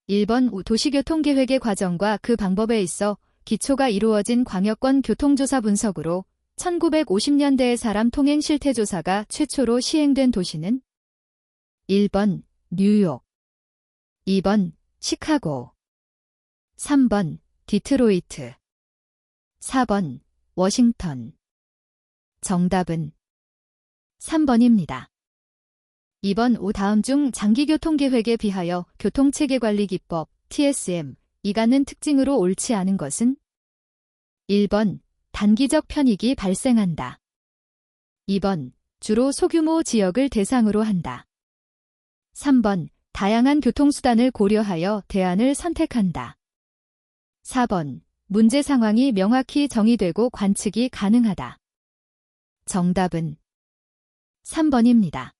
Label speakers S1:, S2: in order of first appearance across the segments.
S1: 1번 도시교통계획의 과정과 그 방법에 있어 기초가 이루어진 광역권 교통조사 분석으로 1950년대의 사람 통행 실태조사가 최초로 시행된 도시는 1번 뉴욕, 2번 시카고, 3번 디트로이트, 4번 워싱턴. 정답은 3번입니다. 2번 다음 중 장기교통계획에 비하여 교통체계관리기법 TSM-이 갖는 특징으로 옳지 않은 것은 1번 단기적 편익이 발생한다. 2번 주로 소규모 지역을 대상으로 한다. 3번 다양한 교통수단을 고려하여 대안을 선택한다. 4번 문제 상황이 명확히 정의되고 관측이 가능하다. 정답은 3번입니다.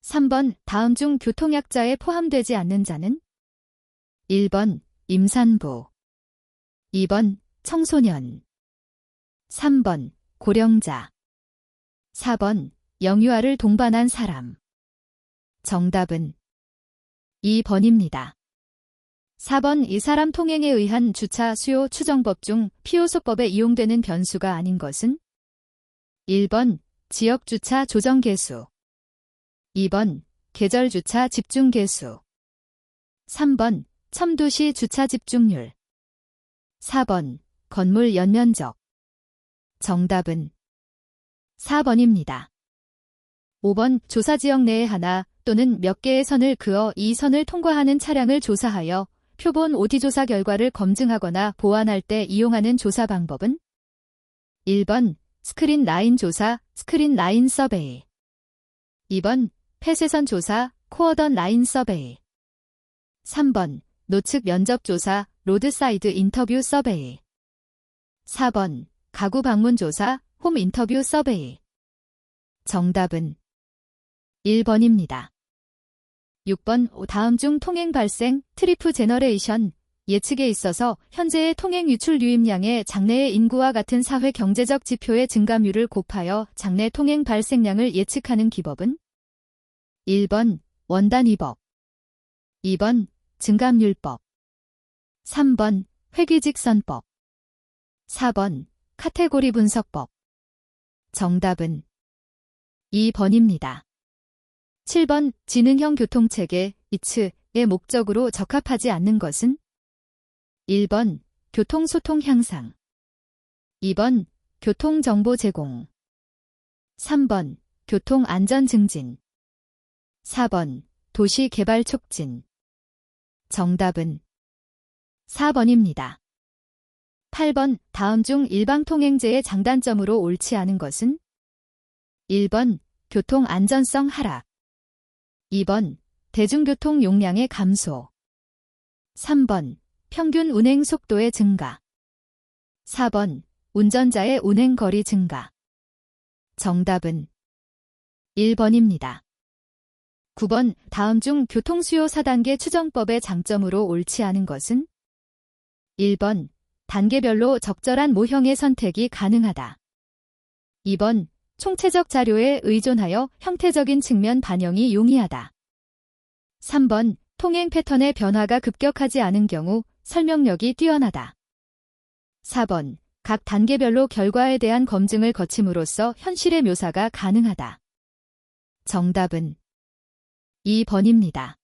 S1: 3번 다음 중 교통약자에 포함되지 않는 자는 1번 임산부, 2번 청소년, 3번 고령자, 4번 영유아를 동반한 사람. 정답은 2번입니다. 4번 이 사람 통행에 의한 주차 수요 추정법 중 피요소법에 이용되는 변수가 아닌 것은 1번 지역주차 조정개수, 2번 계절주차 집중개수, 3번 첨도시 주차 집중률, 4번 건물 연면적. 정답은 4번입니다. 5번 조사지역 내에 하나 또는 몇 개의 선을 그어 이 선을 통과하는 차량을 조사하여 표본 OD조사 결과를 검증하거나 보완할 때 이용하는 조사 방법은 1번 스크린 라인 조사, 스크린 라인 서베이, 2번 폐쇄선 조사, 코어던 라인 서베이, 3번 노측 면접 조사, 로드사이드 인터뷰 서베이, 4번 가구 방문 조사, 홈 인터뷰 서베이. 정답은 1번입니다. 6번 다음 중 통행 발생, 트리프 제너레이션, 예측에 있어서 현재의 통행 유출 유입량의 장래의 인구와 같은 사회 경제적 지표의 증감률을 곱하여 장래 통행 발생량을 예측하는 기법은 1번 원단위법, 2번 증감률법, 3번 회귀직선법, 4번 카테고리 분석법. 정답은 2번입니다. 7번 지능형 교통체계 ITS의 목적으로 적합하지 않는 것은 1번 교통소통 향상, 2번 교통정보 제공, 3번 교통안전 증진, 4번 도시 개발 촉진. 정답은 4번입니다. 8번 다음 중 일방통행제의 장단점으로 옳지 않은 것은 1번 교통 안전성 하락, 2번 대중교통 용량의 감소, 3번 평균 운행 속도의 증가, 4번 운전자의 운행 거리 증가. 정답은 1번입니다. 9번 다음 중 교통수요 4단계 추정법의 장점으로 옳지 않은 것은 1번 단계별로 적절한 모형의 선택이 가능하다. 2번 총체적 자료에 의존하여 형태적인 측면 반영이 용이하다. 3번 통행 패턴의 변화가 급격하지 않은 경우 설명력이 뛰어나다. 4번 각 단계별로 결과에 대한 검증을 거침으로써 현실의 묘사가 가능하다. 정답은 2번입니다.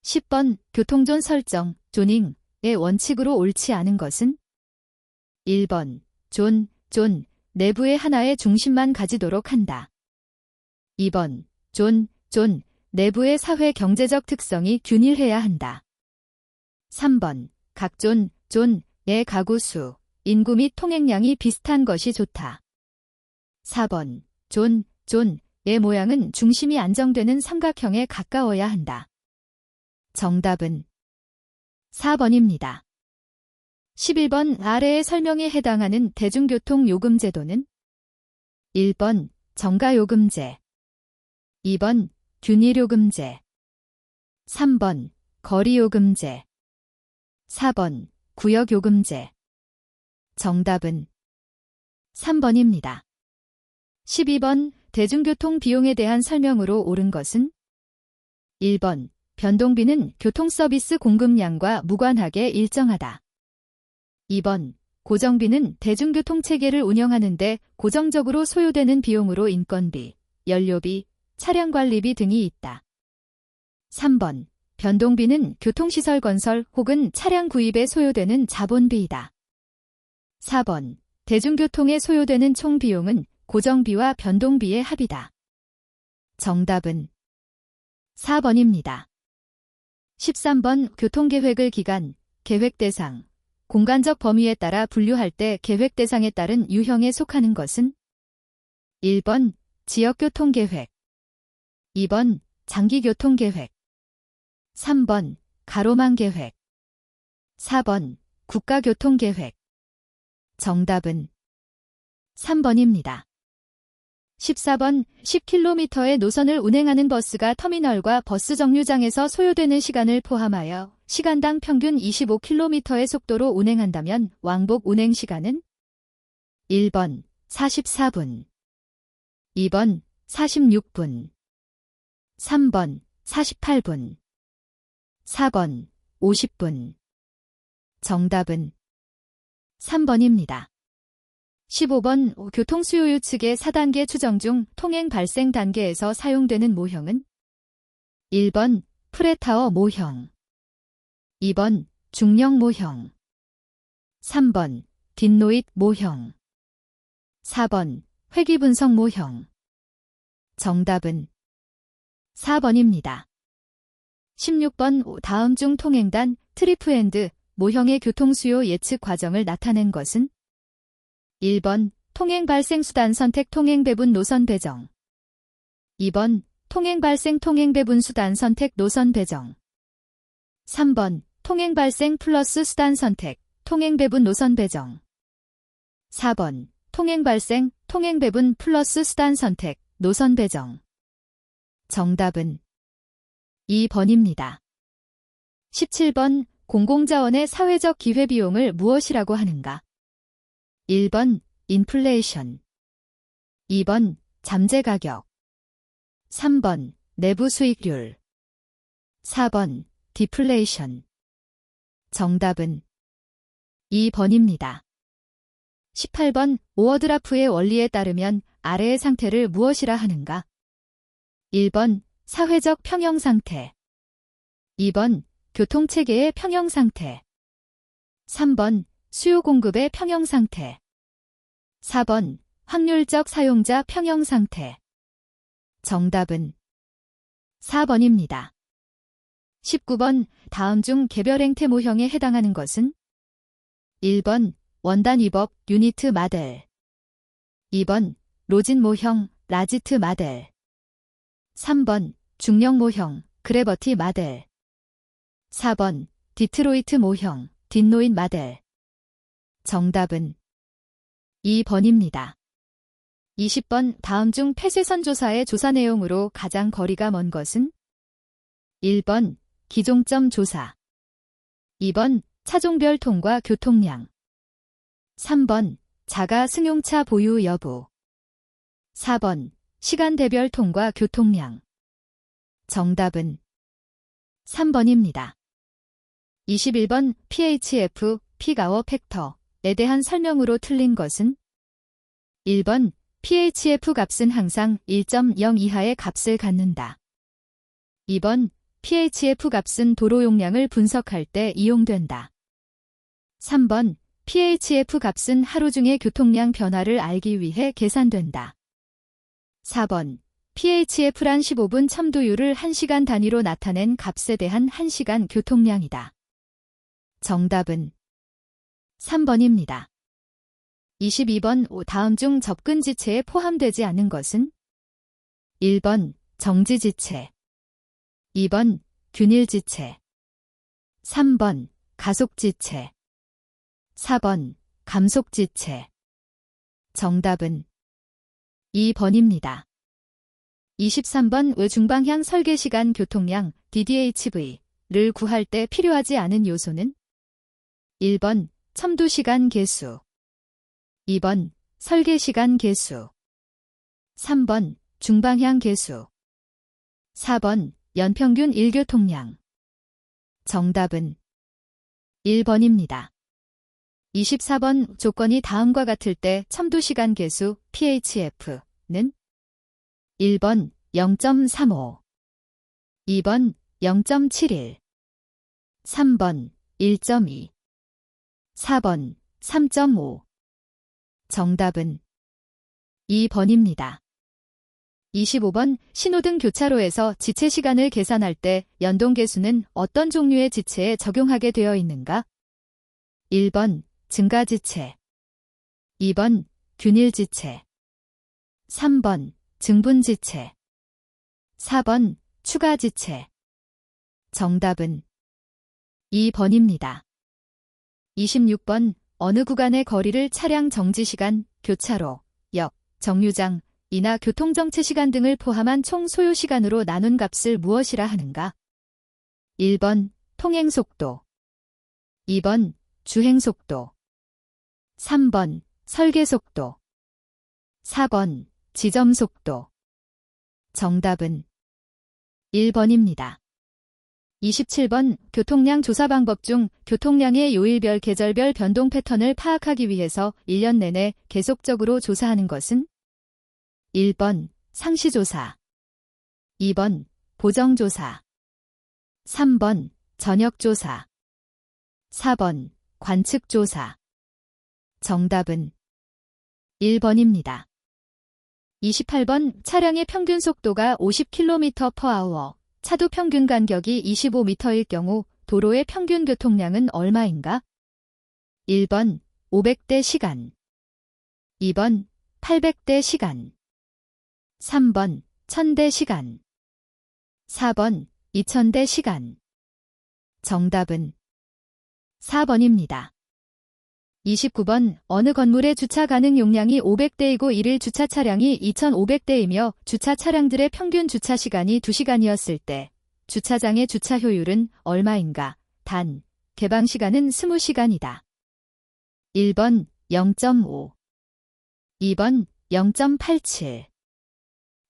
S1: 10번 교통존 설정, 조닝의 원칙으로 옳지 않은 것은 1번 존 내부의 하나의 중심만 가지도록 한다. 2번 존 내부의 사회 경제적 특성이 균일해야 한다. 3번 각 존의 가구 수, 인구 및 통행량이 비슷한 것이 좋다. 4번 존의 모양은 중심이 안정되는 삼각형에 가까워야 한다. 정답은 4번입니다. 11번 아래의 설명에 해당하는 대중교통 요금 제도는 1번 정가요금제, 2번 균일요금제, 3번 거리요금제, 4번 구역요금제. 정답은 3번입니다. 12번 대중교통 비용에 대한 설명으로 옳은 것은 1번 변동비는 교통서비스 공급량과 무관하게 일정하다. 2번. 고정비는 대중교통체계를 운영하는 데 고정적으로 소요되는 비용으로 인건비, 연료비, 차량관리비 등이 있다. 3번. 변동비는 교통시설 건설 혹은 차량 구입에 소요되는 자본비이다. 4번. 대중교통에 소요되는 총 비용은 고정비와 변동비의 합이다. 정답은 4번입니다. 13번. 교통계획을 기간, 계획 대상, 공간적 범위에 따라 분류할 때 계획 대상에 따른 유형에 속하는 것은 1번. 지역교통계획, 2번. 장기교통계획, 3번. 가로망계획, 4번. 국가교통계획. 정답은 3번입니다. 14번. 10km의 노선을 운행하는 버스가 터미널과 버스 정류장에서 소요되는 시간을 포함하여 시간당 평균 25km의 속도로 운행한다면 왕복 운행 시간은 1번 44분, 2번 46분, 3번 48분, 4번 50분. 정답은 3번입니다. 15번. 교통수요율 측의 4단계 추정 중 통행 발생 단계에서 사용되는 모형은 1번. 프레타워 모형, 2번. 중력 모형, 3번. 딘노잇 모형, 4번. 회귀분석 모형. 정답은 4번입니다. 16번. 다음 중 통행단, 트리프핸드 모형의 교통수요 예측 과정을 나타낸 것은 1번. 통행 발생 수단 선택 통행 배분 노선 배정, 2번. 통행 발생 통행 배분 수단 선택 노선 배정, 3번. 통행 발생 플러스 수단 선택 통행 배분 노선 배정, 4번. 통행 발생 통행 배분 플러스 수단 선택 노선 배정. 정답은 2번입니다. 17번. 공공자원의 사회적 기회비용을 무엇이라고 하는가? 1번. 인플레이션, 2번. 잠재가격, 3번. 내부 수익률, 4번. 디플레이션. 정답은 2번입니다. 18번. 오어드라프의 원리에 따르면 아래의 상태를 무엇이라 하는가? 1번. 사회적 평형상태, 2번. 교통체계의 평형상태, 3번. 수요공급의 평형상태, 4번. 확률적 사용자 평형상태. 정답은 4번입니다. 19번. 다음 중 개별 행태 모형에 해당하는 것은 1번. 원단 위법 유니트 마델, 2번. 로진 모형 라지트 마델, 3번. 중력 모형 그래버티 마델, 4번. 디트로이트 모형 딘노잇 마델. 정답은 2번입니다. 20번. 다음 중 폐쇄선 조사의 조사 내용으로 가장 거리가 먼 것은 1번. 기종점 조사, 2번. 차종별 통과 교통량, 3번. 자가 승용차 보유 여부, 4번. 시간대별 통과 교통량. 정답은 3번입니다. 21번. PHF, 피가워 팩터에 대한 설명으로 틀린 것은 1번. PHF 값은 항상 1.0 이하의 값을 갖는다. 2번. PHF 값은 도로 용량을 분석할 때 이용된다. 3번. PHF 값은 하루 중의 교통량 변화를 알기 위해 계산된다. 4번. PHF란 15분 첨도율을 1시간 단위로 나타낸 값에 대한 1시간 교통량이다. 정답은 3번입니다. 22번. 다음 중 접근 지체에 포함되지 않은 것은 1번. 정지 지체, 2번. 균일 지체, 3번. 가속 지체, 4번. 감속 지체. 정답은 2번입니다. 23번. 중방향 설계시간 교통량 DDHV를 구할 때 필요하지 않은 요소는 1번. 첨도시간 계수, 2번. 설계시간 계수, 3번. 중방향 계수, 4번. 연평균 일교통량. 정답은 1번입니다. 24번 조건이 다음과 같을 때 첨도시간 계수 phf는 1번 0.35, 2번 0.71, 3번 1.2, 4번 3.5. 정답은 2번입니다. 25번 신호등 교차로에서 지체 시간을 계산할 때 연동계수는 어떤 종류의 지체에 적용하게 되어 있는가? 1번 증가지체, 2번 균일지체, 3번 증분지체, 4번 추가지체. 정답은 2번입니다. 26번 어느 구간의 거리를 차량 정지시간, 교차로, 역, 정류장, 이나 교통정체시간 등을 포함한 총 소요시간으로 나눈 값을 무엇이라 하는가? 1번 통행속도, 2번 주행속도, 3번 설계속도, 4번 지점속도. 정답은 1번입니다. 27번 교통량 조사 방법 중 교통량의 요일별 계절별 변동 패턴을 파악하기 위해서 1년 내내 계속적으로 조사하는 것은? 1번 상시조사, 2번 보정조사, 3번 전역조사, 4번 관측조사. 정답은 1번입니다. 28번 차량의 평균 속도가 50km/h, 차도 평균 간격이 25m일 경우 도로의 평균 교통량은 얼마인가? 1번 500대 시간, 2번 800대 시간, 3번 1000대 시간, 4번 2000대 시간. 정답은 4번입니다. 29번 어느 건물의 주차 가능 용량이 500대이고 1일 주차 차량이 2500대이며 주차 차량들의 평균 주차 시간이 2시간이었을 때 주차장의 주차 효율은 얼마인가? 단, 개방 시간은 20시간이다. 1번 0.5, 2번 0.87,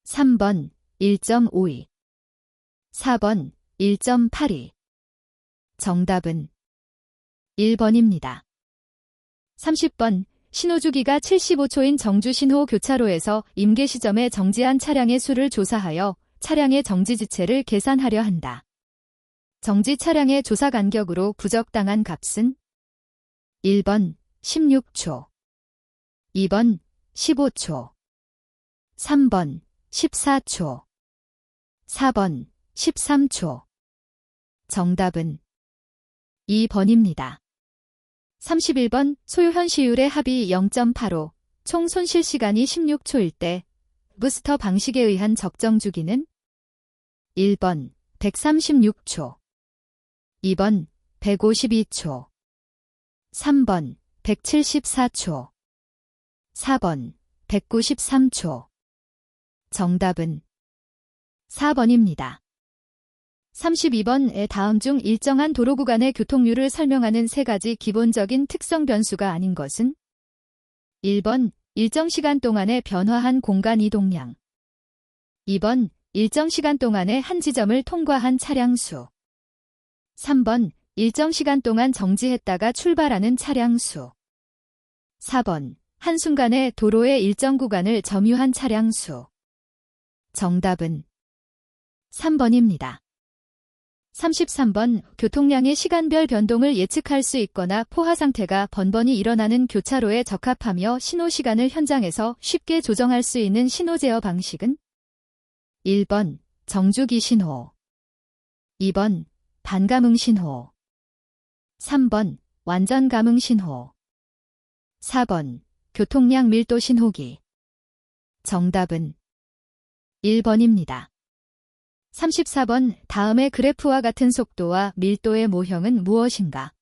S1: 3번 1.52, 4번 1.82. 정답은 1번입니다. 30번 신호주기가 75초인 정주신호 교차로에서 임계시점에 정지한 차량의 수를 조사하여 차량의 정지지체를 계산하려 한다. 정지 차량의 조사 간격으로 부적당한 값은? 1번 16초, 2번 15초, 3번 14초, 4번 13초. 정답은 2번입니다. 31번 소요현 시율의 합이 0.85, 총 손실 시간이 16초일 때 부스터 방식에 의한 적정 주기는? 1번 136초, 2번 152초, 3번 174초, 4번 193초. 정답은 4번입니다. 32번의 다음 중 일정한 도로 구간의 교통률을 설명하는 세 가지 기본적인 특성 변수가 아닌 것은? 1번 일정 시간 동안에 변화한 공간 이동량, 2번 일정 시간 동안에 한 지점을 통과한 차량 수, 3번 일정 시간 동안 정지했다가 출발하는 차량 수, 4번 한순간에 도로의 일정 구간을 점유한 차량 수. 정답은 3번입니다. 33번 교통량의 시간별 변동을 예측할 수 있거나 포화 상태가 번번이 일어나는 교차로에 적합하며 신호시간을 현장에서 쉽게 조정할 수 있는 신호 제어 방식은? 1번 정주기 신호, 2번 반감응 신호, 3번 완전 감응 신호, 4번 교통량 밀도 신호기. 정답은 1번입니다. 34번 다음의 그래프와 같은 속도와 밀도의 모형은 무엇인가?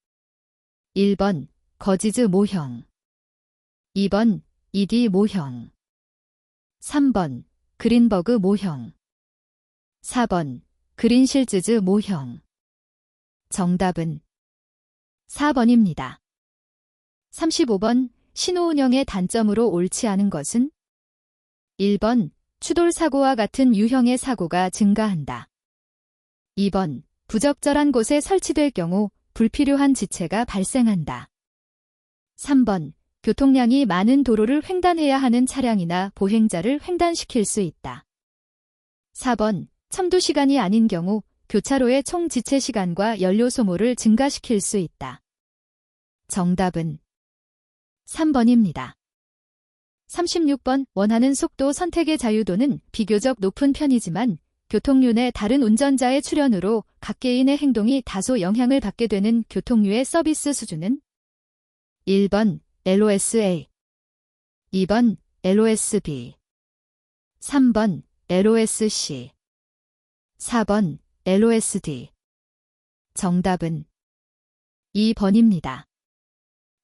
S1: 1번 거지즈 모형, 2번 ED 모형, 3번 그린버그 모형, 4번 그린실즈즈 모형. 정답은 4번입니다. 35번 신호 운영의 단점으로 옳지 않은 것은? 1번 추돌 사고와 같은 유형의 사고가 증가한다. 2번, 부적절한 곳에 설치될 경우 불필요한 지체가 발생한다. 3번, 교통량이 많은 도로를 횡단해야 하는 차량이나 보행자를 횡단시킬 수 있다. 4번, 첨도 시간이 아닌 경우 교차로의 총 지체 시간과 연료 소모를 증가시킬 수 있다. 정답은 3번입니다. 36번, 원하는 속도 선택의 자유도는 비교적 높은 편이지만 교통류 내 다른 운전자의 출연으로 각개인의 행동이 다소 영향을 받게 되는 교통류의 서비스 수준은 1번 LOSA, 2번 LOSB, 3번 LOSC, 4번 LOSD. 정답은 2번입니다.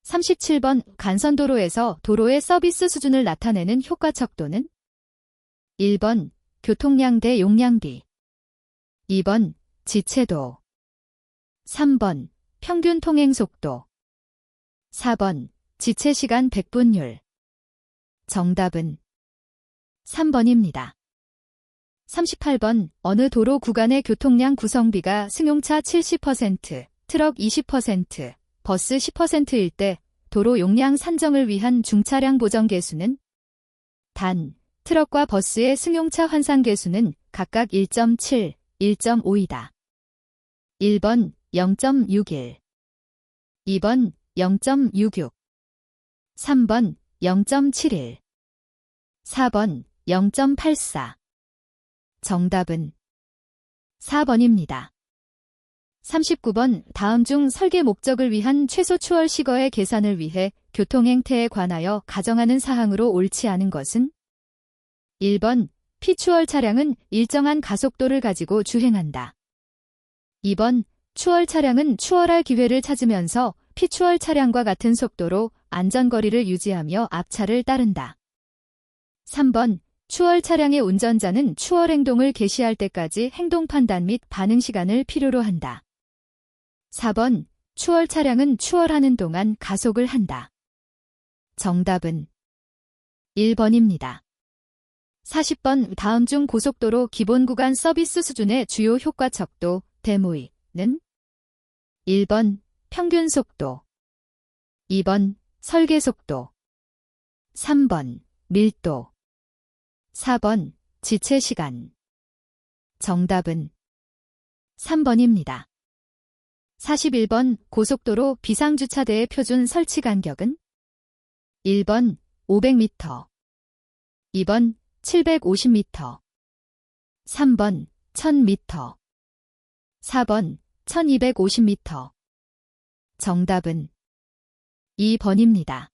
S1: 37번, 간선도로에서 도로의 서비스 수준을 나타내는 효과 척도는 1번 교통량 대 용량비, 2번 지체도, 3번 평균 통행속도, 4번 지체시간 백분율. 정답은 3번입니다. 38번, 어느 도로 구간의 교통량 구성비가 승용차 70%, 트럭 20%, 버스 10%일 때 도로 용량 산정을 위한 중차량 보정 계수는 단, 트럭과 버스의 승용차 환산 계수는 각각 1.7, 1.5이다. 1번 0.61, 2번 0.66, 3번 0.71, 4번 0.84. 정답은 4번입니다. 39번, 다음 중 설계 목적을 위한 최소 추월 시거의 계산을 위해 교통행태에 관하여 가정하는 사항으로 옳지 않은 것은 1번, 피추월 차량은 일정한 가속도를 가지고 주행한다. 2번, 추월 차량은 추월할 기회를 찾으면서 피추월 차량과 같은 속도로 안전거리를 유지하며 앞차를 따른다. 3번, 추월 차량의 운전자는 추월 행동을 개시할 때까지 행동 판단 및 반응 시간을 필요로 한다. 4번, 추월 차량은 추월하는 동안 가속을 한다. 정답은 1번입니다. 40번, 다음 중 고속도로 기본 구간 서비스 수준의 주요 효과 척도, 대모이는 1번, 평균 속도, 2번, 설계 속도, 3번, 밀도, 4번, 지체 시간. 정답은 3번입니다. 41번, 고속도로 비상주차대의 표준 설치 간격은 1번 500m, 2번 750m, 3번 1000m, 4번 1250m. 정답은 2번입니다.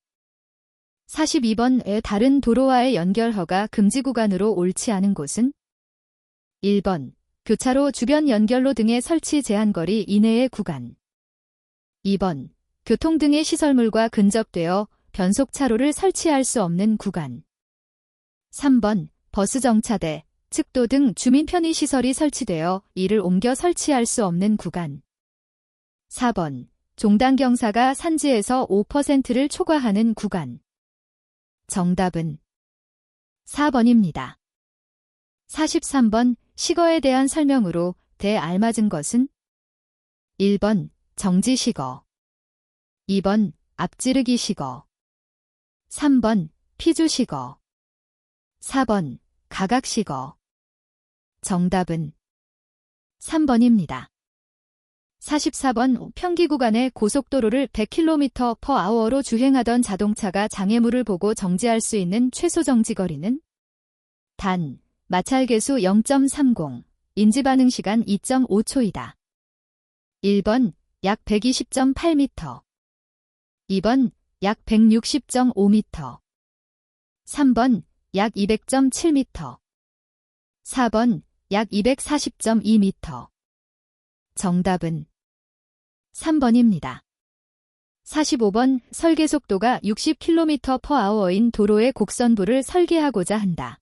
S1: 42번의 다른 도로와의 연결 허가 금지 구간으로 옳지 않은 곳은 1번 교차로 주변 연결로 등의 설치 제한 거리 이내의 구간, 2번 교통 등의 시설물과 근접되어 변속 차로를 설치할 수 없는 구간, 3번 버스 정차대, 측도 등 주민 편의 시설이 설치되어 이를 옮겨 설치할 수 없는 구간, 4번 종단 경사가 산지에서 5%를 초과하는 구간. 정답은 4번입니다. 43번, 시거에 대한 설명으로 대알맞은 것은 1번 정지 시거, 2번 앞지르기 시거, 3번 피주 시거, 4번 가각 시거. 정답은 3번입니다. 44번, 평기 구간의 고속도로를 100km/h로 주행하던 자동차가 장애물을 보고 정지할 수 있는 최소 정지 거리는 단, 마찰 계수 0.30, 인지 반응 시간 2.5초이다. 1번 약 120.8m, 2번 약 160.5m, 3번 약 200.7m, 4번 약 240.2m. 정답은 3번입니다. 45번, 설계 속도가 60km/h인 도로의 곡선부를 설계하고자 한다.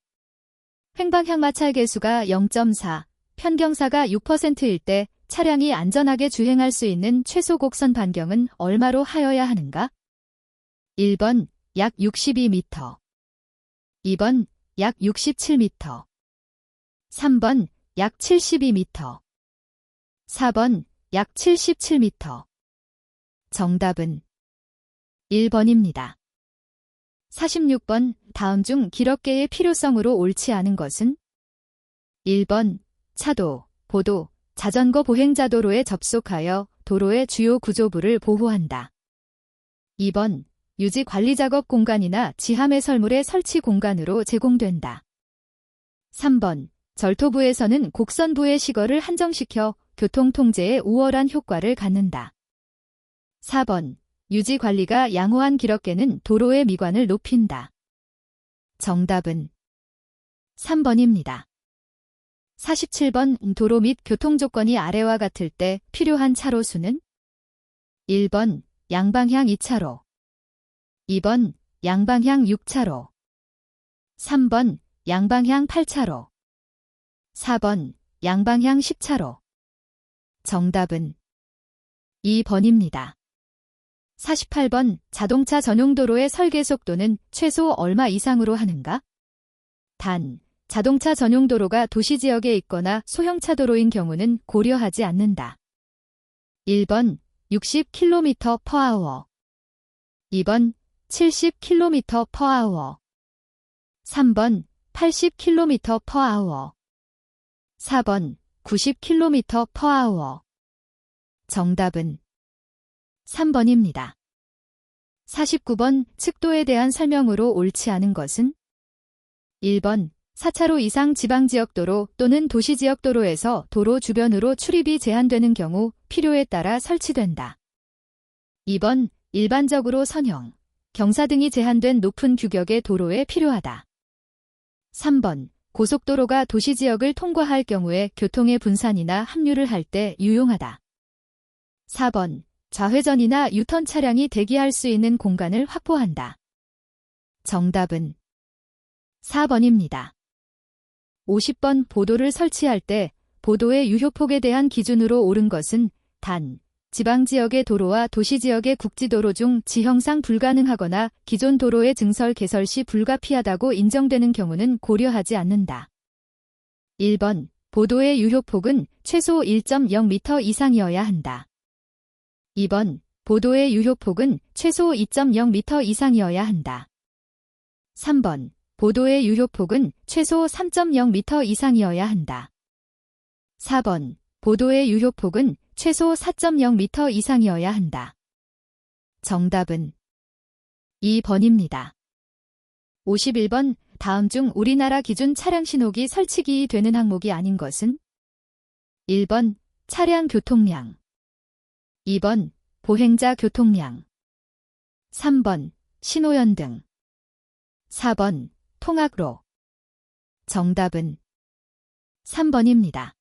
S1: 횡방향 마찰 계수가 0.4, 편경사가 6%일 때 차량이 안전하게 주행할 수 있는 최소 곡선 반경은 얼마로 하여야 하는가? 1번 약 62m, 2번 약 67m, 3번 약 72m, 4번 약 77m. 정답은 1번입니다. 46번 다음 중 길어깨의 필요성으로 옳지 않은 것은? 1번 차도, 보도, 자전거 보행자 도로에 접속하여 도로의 주요 구조부를 보호한다. 2번 유지 관리 작업 공간이나 지하매 설물의 설치 공간으로 제공된다. 3번 절토부에서는 곡선부의 시거를 한정시켜 교통 통제에 우월한 효과를 갖는다. 4번 유지 관리가 양호한 길어깨는 도로의 미관을 높인다. 정답은 3번입니다. 47번 도로 및 교통 조건이 아래와 같을 때 필요한 차로수는? 1번 양방향 2차로, 2번 양방향 6차로, 3번 양방향 8차로, 4번 양방향 10차로. 정답은 2번입니다. 48번 자동차 전용 도로의 설계 속도는 최소 얼마 이상으로 하는가? 단, 자동차 전용 도로가 도시지역에 있거나 소형차 도로인 경우는 고려하지 않는다. 1번 60km/h, 2번 70km/h, 3번 80km/h, 4번 90km/h. 정답은 3번입니다. 49번 측도에 대한 설명으로 옳지 않은 것은? 1번 4차로 이상 지방지역도로 또는 도시지역도로에서 도로 주변으로 출입이 제한되는 경우 필요에 따라 설치된다. 2번 일반적으로 선형, 경사 등이 제한된 높은 규격의 도로에 필요하다. 3번 고속도로가 도시지역을 통과할 경우에 교통의 분산이나 합류를 할 때 유용하다. 4번 좌회전이나 유턴 차량이 대기할 수 있는 공간을 확보한다. 정답은 4번입니다. 50번 보도를 설치할 때 보도의 유효폭에 대한 기준으로 옳은 것은 단, 지방지역의 도로와 도시지역의 국지도로 중 지형상 불가능하거나 기존 도로의 증설 개설 시 불가피하다고 인정되는 경우는 고려하지 않는다. 1번 보도의 유효폭은 최소 1.0m 이상이어야 한다. 2번 보도의 유효폭은 최소 2.0m 이상이어야 한다. 3번 보도의 유효폭은 최소 3.0m 이상이어야 한다. 4번 보도의 유효폭은 최소 4.0m 이상이어야 한다. 정답은 2번입니다. 51번 다음 중 우리나라 기준 차량 신호기 설치기 되는 항목이 아닌 것은? 1번 차량 교통량, 2번 보행자 교통량, 3번 신호연등, 4번 통학로. 정답은 3번입니다.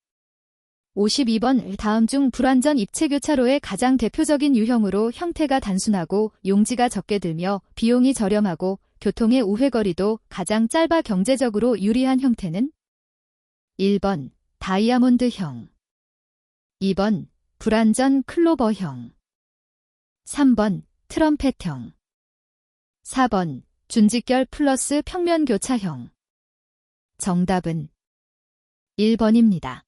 S1: 52번 다음 중 불완전 입체교차로의 가장 대표적인 유형으로 형태가 단순하고 용지가 적게 들며 비용이 저렴하고 교통의 우회거리도 가장 짧아 경제적으로 유리한 형태는? 1번 다이아몬드형, 2번 불완전 클로버형, 3번 트럼펫형, 4번 준직결 플러스 평면교차형. 정답은 1번입니다.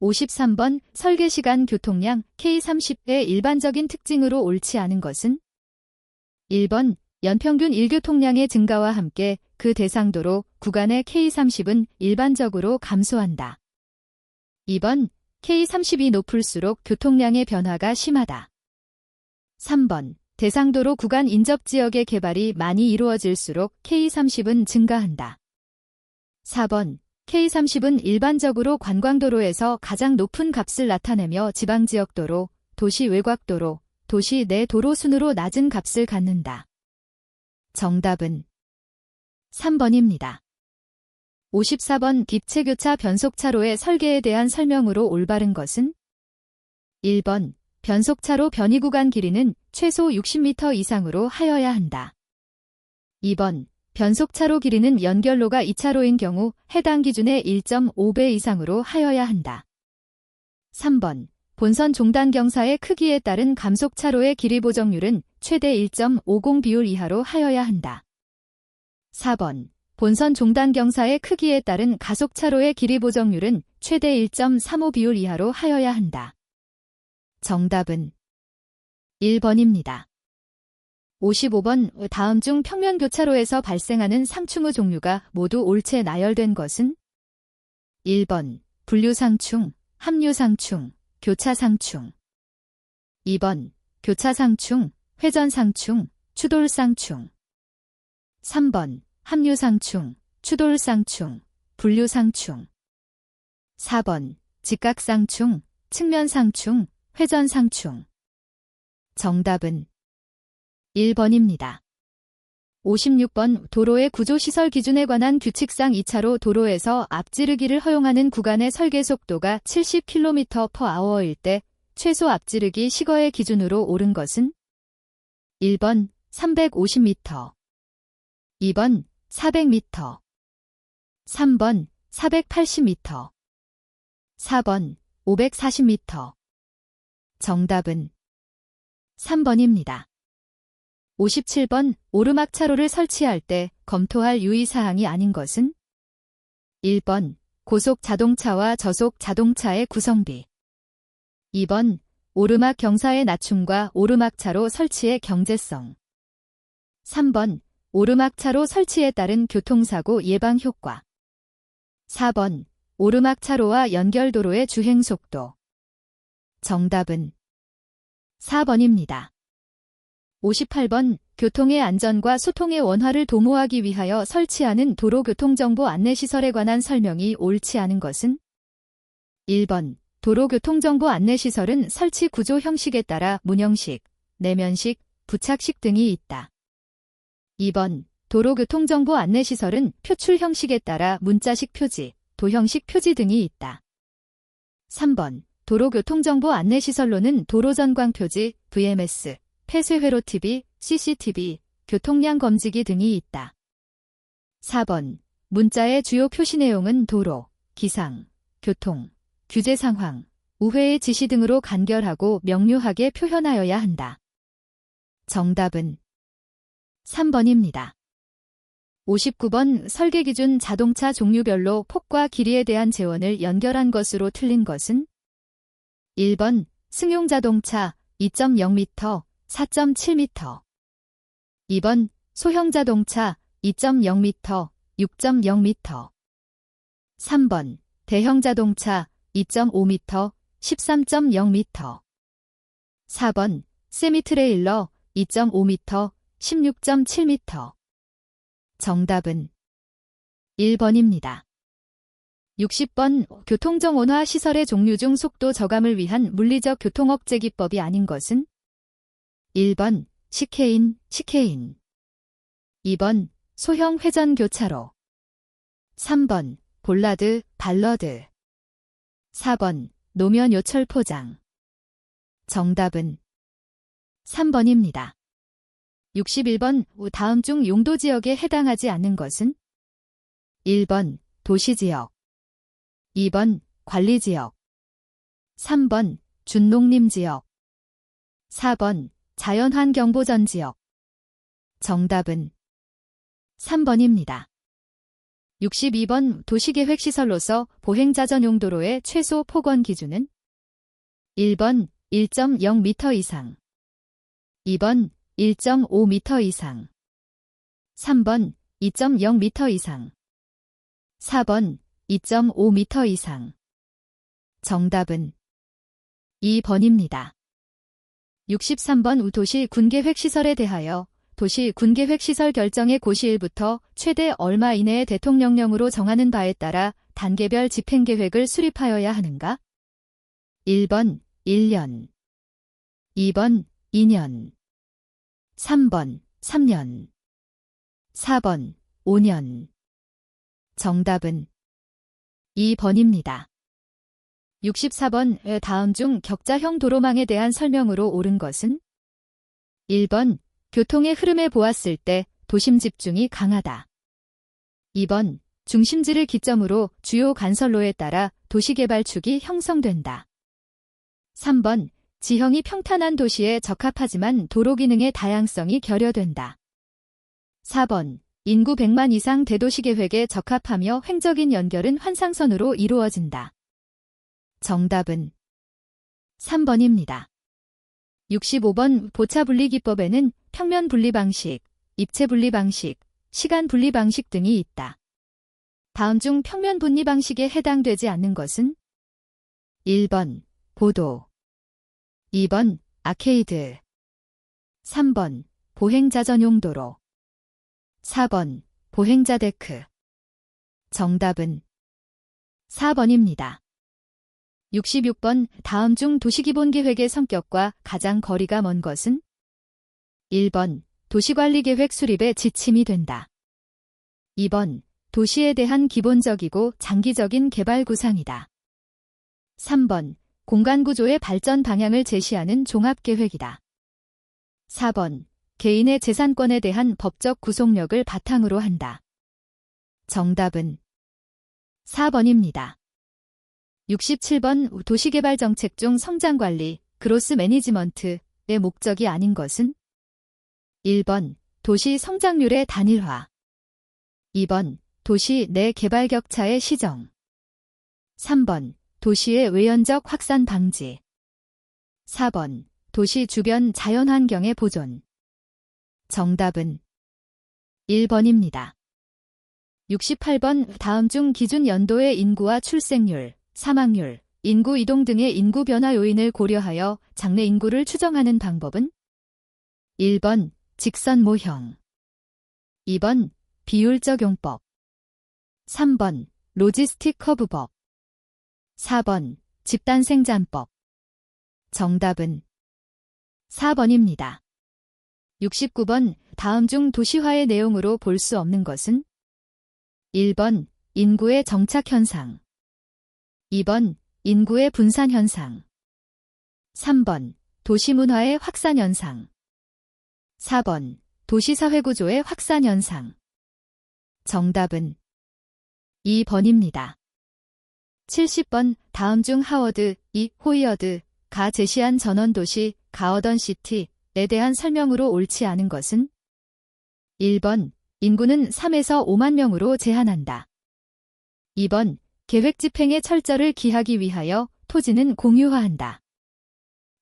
S1: 53번 설계시간 교통량 K30의 일반적인 특징으로 옳지 않은 것은? 1번 연평균 일교통량의 증가와 함께 그 대상도로 구간의 K30은 일반적으로 감소한다. 2번 K30이 높을수록 교통량의 변화가 심하다. 3번 대상도로 구간 인접지역의 개발이 많이 이루어질수록 K30은 증가한다. 4번 K30은 일반적으로 관광도로에서 가장 높은 값을 나타내며 지방지역도로, 도시 외곽도로, 도시 내 도로 순으로 낮은 값을 갖는다. 정답은 3번입니다. 54번 딥체교차 변속차로의 설계에 대한 설명으로 올바른 것은? 1번 변속차로 변이구간 길이는 최소 60m 이상으로 하여야 한다. 2번 변속차로 길이는 연결로가 2차로인 경우 해당 기준의 1.5배 이상으로 하여야 한다. 3번 본선 종단 경사의 크기에 따른 감속차로의 길이 보정률은 최대 1.50 비율 이하로 하여야 한다. 4번 본선 종단 경사의 크기에 따른 가속차로의 길이 보정률은 최대 1.35 비율 이하로 하여야 한다. 정답은 1번입니다. 55번 다음 중 평면 교차로에서 발생하는 상충의 종류가 모두 옳게 나열된 것은? 1번 분류상충, 합류상충, 교차상충. 2번 교차상충, 회전상충, 추돌상충. 3번 합류상충, 추돌상충, 분류상충. 4번 직각상충, 측면상충, 회전상충. 정답은 1번입니다. 56번 도로의 구조시설 기준에 관한 규칙상 2차로 도로에서 앞지르기를 허용하는 구간의 설계 속도가 70km/h일 때 최소 앞지르기 시거의 기준으로 옳은 것은? 1번 350m, 2번 400m, 3번 480m, 4번 540m. 정답은 3번입니다. 57번 오르막차로를 설치할 때 검토할 유의사항이 아닌 것은? 1번 고속 자동차와 저속 자동차의 구성비. 2번 오르막 경사의 낮춤과 오르막차로 설치의 경제성. 3번 오르막차로 설치에 따른 교통사고 예방 효과. 4번 오르막차로와 연결도로의 주행속도. 정답은 4번입니다. 58번 교통의 안전과 소통의 원활을 도모하기 위하여 설치하는 도로교통정보 안내시설에 관한 설명이 옳지 않은 것은? 1번 도로교통정보 안내시설은 설치 구조 형식에 따라 문형식, 내면식, 부착식 등이 있다. 2번 도로교통정보 안내시설은 표출 형식에 따라 문자식 표지, 도형식 표지 등이 있다. 3번 도로교통정보 안내시설로는 도로전광표지, VMS, 폐쇄회로 TV, CCTV, 교통량 검지기 등이 있다. 4번 문자의 주요 표시 내용은 도로, 기상, 교통, 규제 상황, 우회의 지시 등으로 간결하고 명료하게 표현하여야 한다. 정답은 3번입니다. 59번 설계기준 자동차 종류별로 폭과 길이에 대한 재원을 연결한 것으로 틀린 것은? 1번 승용자동차 2.0m, 4.7m. 2번 소형자동차 2.0m, 6.0m. 3번 대형자동차 2.5m, 13.0m. 4번 세미트레일러 2.5m, 16.7m. 정답은 1번입니다. 60번 교통정원화 시설의 종류 중 속도 저감을 위한 물리적 교통억제 기법이 아닌 것은? 1번 시케인, 2번 소형 회전 교차로. 3번 볼라드, 발러드. 4번 노면 요철 포장. 정답은 3번입니다. 61번 다음 중 용도 지역에 해당하지 않는 것은? 1번 도시지역, 2번 관리지역, 3번 준농림지역, 4번 자연환경보전지역. 정답은 3번입니다. 62번 도시계획시설로서 보행자전용도로의 최소 폭원 기준은? 1번 1.0m 이상, 2번 1.5m 이상, 3번 2.0m 이상, 4번 2.5m 이상. 정답은 2번입니다. 63번 도시 군계획시설에 대하여 도시 군계획시설 결정의 고시일부터 최대 얼마 이내에 대통령령으로 정하는 바에 따라 단계별 집행계획을 수립하여야 하는가? 1번 1년, 2번 2년, 3번 3년, 4번 5년. 정답은 2번입니다. 64번 다음 중 격자형 도로망에 대한 설명으로 옳은 것은? 1번 교통의 흐름에 보았을 때 도심 집중이 강하다. 2번 중심지를 기점으로 주요 간선로에 따라 도시개발축이 형성된다. 3번 지형이 평탄한 도시에 적합하지만 도로 기능의 다양성이 결여된다. 4번 인구 100만 이상 대도시 계획에 적합하며 횡적인 연결은 환상선으로 이루어진다. 정답은 3번입니다. 65번 보차 분리 기법에는 평면 분리 방식, 입체 분리 방식, 시간 분리 방식 등이 있다. 다음 중 평면 분리 방식에 해당되지 않는 것은 1번 보도, 2번 아케이드, 3번 보행자 전용 도로, 4번 보행자 데크. 정답은 4번입니다. 66번 다음 중 도시기본계획의 성격과 가장 거리가 먼 것은 1번 도시관리계획 수립에 지침이 된다. 2번 도시에 대한 기본적이고 장기적인 개발 구상이다. 3번 공간구조의 발전 방향을 제시하는 종합계획이다. 4번 개인의 재산권에 대한 법적 구속력을 바탕으로 한다. 정답은 4번입니다. 67번 도시개발정책 중 성장관리, 그로스 매니지먼트의 목적이 아닌 것은 1번 도시 성장률의 단일화, 2번 도시 내 개발 격차의 시정, 3번 도시의 외연적 확산 방지, 4번 도시 주변 자연환경의 보존. 정답은 1번입니다. 68번 다음 중 기준 연도의 인구와 출생률, 사망률, 인구 이동 등의 인구 변화 요인을 고려하여 장래 인구를 추정하는 방법은 1번 직선 모형, 2번 비율적 용법, 3번 로지스틱 커브법, 4번 집단 생산법. 정답은 4번입니다. 69번 다음 중 도시화의 내용으로 볼 수 없는 것은 1번 인구의 정착 현상, 2번 인구의 분산 현상, 3번 도시문화의 확산 현상, 4번 도시사회구조의 확산 현상. 정답은 2번입니다. 70번 다음 중 하워드, 호이어드가 제시한 전원도시, 가어던시티에 대한 설명으로 옳지 않은 것은 1번 인구는 3에서 5만 명으로 제한한다. 2번 계획 집행의 철저를 기하기 위하여 토지는 공유화한다.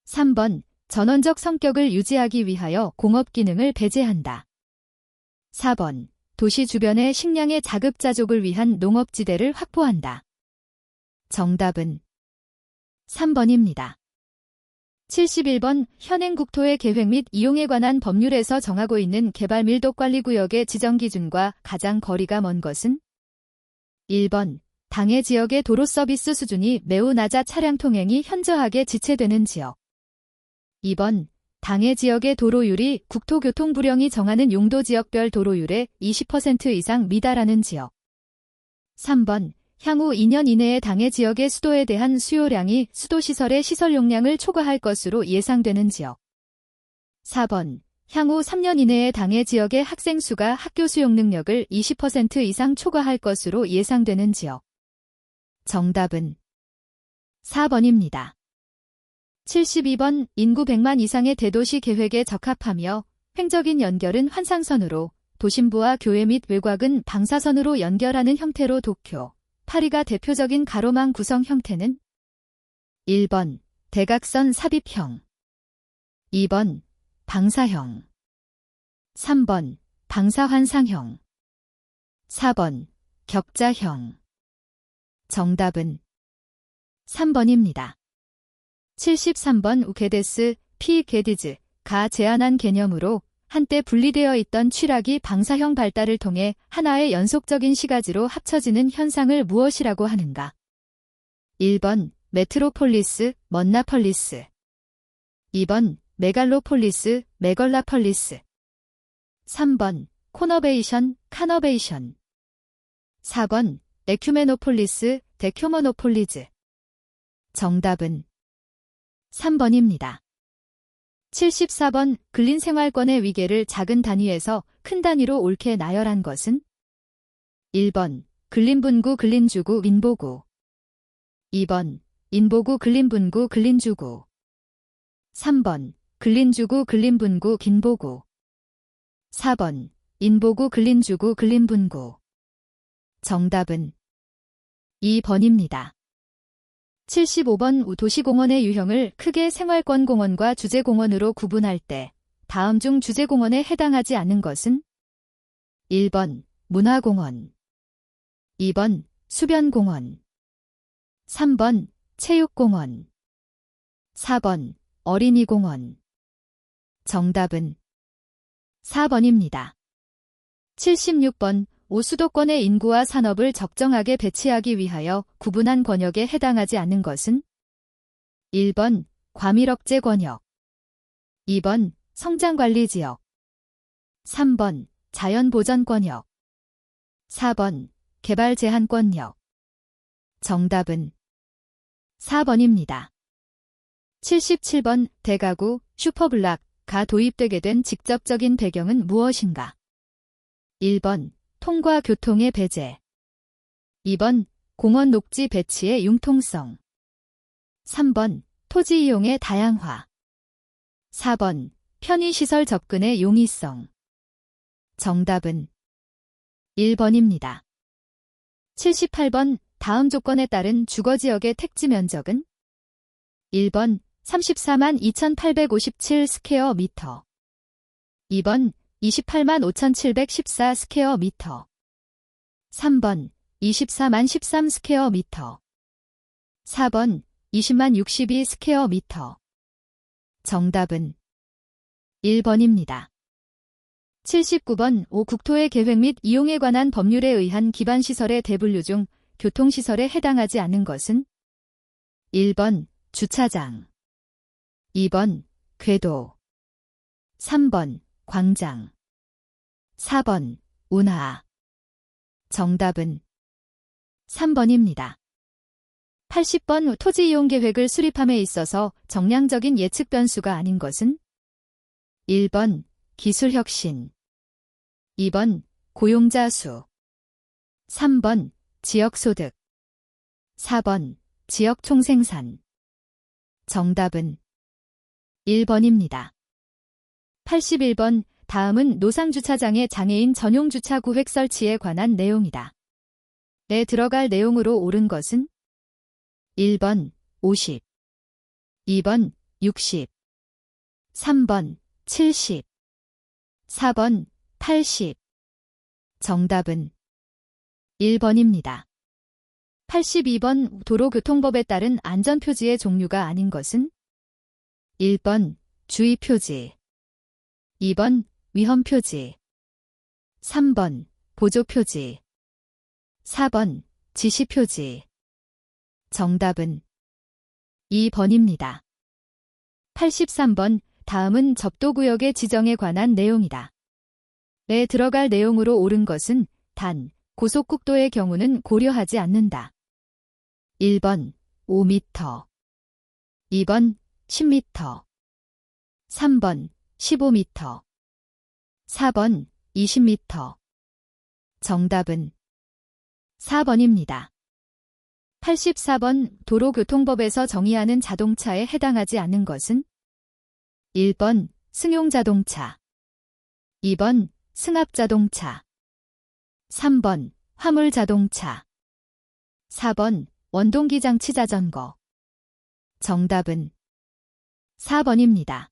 S1: 3번 전원적 성격을 유지하기 위하여 공업 기능을 배제한다. 4번 도시 주변의 식량의 자급자족을 위한 농업지대를 확보한다. 정답은 3번입니다. 71번 현행 국토의 계획 및 이용에 관한 법률에서 정하고 있는 개발 밀도관리구역의 지정 기준과 가장 거리가 먼 것은 1번 당해 지역의 도로 서비스 수준이 매우 낮아 차량 통행이 현저하게 지체되는 지역, 2번 당해 지역의 도로율이 국토교통부령이 정하는 용도지역별 도로율의 20% 이상 미달하는 지역, 3번 향후 2년 이내에 당해 지역의 수도에 대한 수요량이 수도시설의 시설 용량을 초과할 것으로 예상되는 지역, 4번 향후 3년 이내에 당해 지역의 학생 수가 학교 수용 능력을 20% 이상 초과할 것으로 예상되는 지역. 정답은 4번입니다. 72번 인구 100만 이상의 대도시 계획에 적합하며 횡적인 연결은 환상선으로, 도심부와 교외 및 외곽은 방사선으로 연결하는 형태로 도쿄, 파리가 대표적인 가로망 구성 형태는 1번 대각선 삽입형, 2번 방사형, 3번 방사환상형, 4번 격자형. 정답은 3번입니다. 73번 게데스, 게디즈가 제안한 개념으로 한때 분리되어 있던 취락이 방사형 발달을 통해 하나의 연속적인 시가지로 합쳐지는 현상을 무엇이라고 하는가? 1번 메트로폴리스, 먼나폴리스, 2번 메갈로폴리스, 메걸라폴리스, 3번 코너베이션, 카너베이션, 4번 에큐메노폴리스, 데큐모노폴리즈. 정답은 3번입니다. 74번 근린생활권의 위계를 작은 단위에서 큰 단위로 옳게 나열한 것은 1번 근린분구 근린주구 인보구, 2번 인보구 근린분구 근린주구, 3번 근린주구 근린분구 긴보구, 4번 인보구 근린주구 근린분구. 정답은 2번입니다. 75번 도시공원의 유형을 크게 생활권공원과 주제공원으로 구분할 때 다음 중 주제공원에 해당하지 않은 것은 1번 문화공원, 2번 수변공원, 3번 체육공원, 4번 어린이공원. 정답은 4번입니다. 76번 수도권의 인구와 산업을 적정하게 배치하기 위하여 구분한 권역에 해당하지 않는 것은 1번 과밀억제 권역, 2번 성장관리지역, 3번 자연보전권역, 4번 개발제한권역. 정답은 4번입니다. 77번 대가구 슈퍼블락가 도입되게 된 직접적인 배경은 무엇인가? 1번 통과 교통의 배제, 2번 공원 녹지 배치의 융통성, 3번 토지 이용의 다양화, 4번 편의시설 접근의 용이성. 정답은 1번입니다. 78번 다음 조건에 따른 주거지역의 택지 면적은 1번 34만 2,857 스퀘어 미터, 2번 28만 5,714 스퀘어 미터, 3번 24만 13 스퀘어 미터, 4번 20만 62 스퀘어 미터. 정답은 1번입니다. 79번 국토의 계획 및 이용에 관한 법률에 의한 기반시설의 대분류 중 교통시설에 해당하지 않은 것은 1번 주차장, 2번 궤도, 3번 광장, 4번 운하. 정답은 3번입니다. 80번 토지 이용 계획을 수립함에 있어서 정량적인 예측 변수가 아닌 것은 1번 기술혁신, 2번 고용자 수, 3번 지역소득, 4번 지역 총생산. 정답은 1번입니다. 81번 다음은 노상주차장의 장애인 전용 주차 구획 설치에 관한 내용이다. 내 들어갈 내용으로 옳은 것은 1번 50, 2번 60, 3번 70, 4번 80. 정답은 1번입니다. 82번 도로교통법에 따른 안전표지의 종류가 아닌 것은 1번 주의표지, 2번 위험표지, 3번 보조표지, 4번 지시표지. 정답은 2번입니다. 83번 다음은 접도구역의 지정에 관한 내용이다. 내 들어갈 내용으로 옳은 것은 단 고속국도의 경우는 고려하지 않는다. 1번 5m, 2번 10m, 3번 15m, 4번 20m. 정답은 4번입니다. 84번 도로교통법에서 정의하는 자동차에 해당하지 않는 것은 1번 승용자동차, 2번 승합자동차, 3번 화물자동차, 4번 원동기장치자전거. 정답은 4번입니다.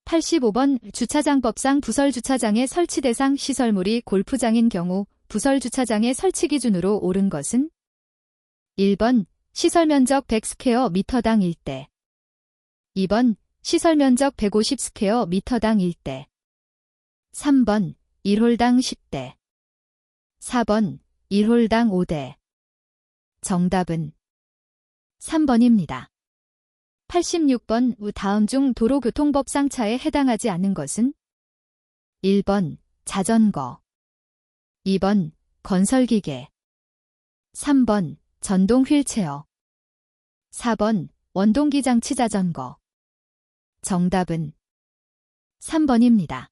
S1: 85번 주차장법상 부설주차장의 설치 대상 시설물이 골프장인 경우 부설주차장의 설치 기준으로 옳은 것은 1번 시설면적 100스퀘어 미터당 1대, 2번 시설면적 150 스퀘어 미터당 1대, 3번 1홀당 10대, 4번 1홀당 5대. 정답은 3번입니다. 86번 다음 중 도로교통법상 차에 해당하지 않는 것은 1번 자전거, 2번 건설기계, 3번 전동 휠체어, 4번 원동기장치자전거. 정답은 3번입니다.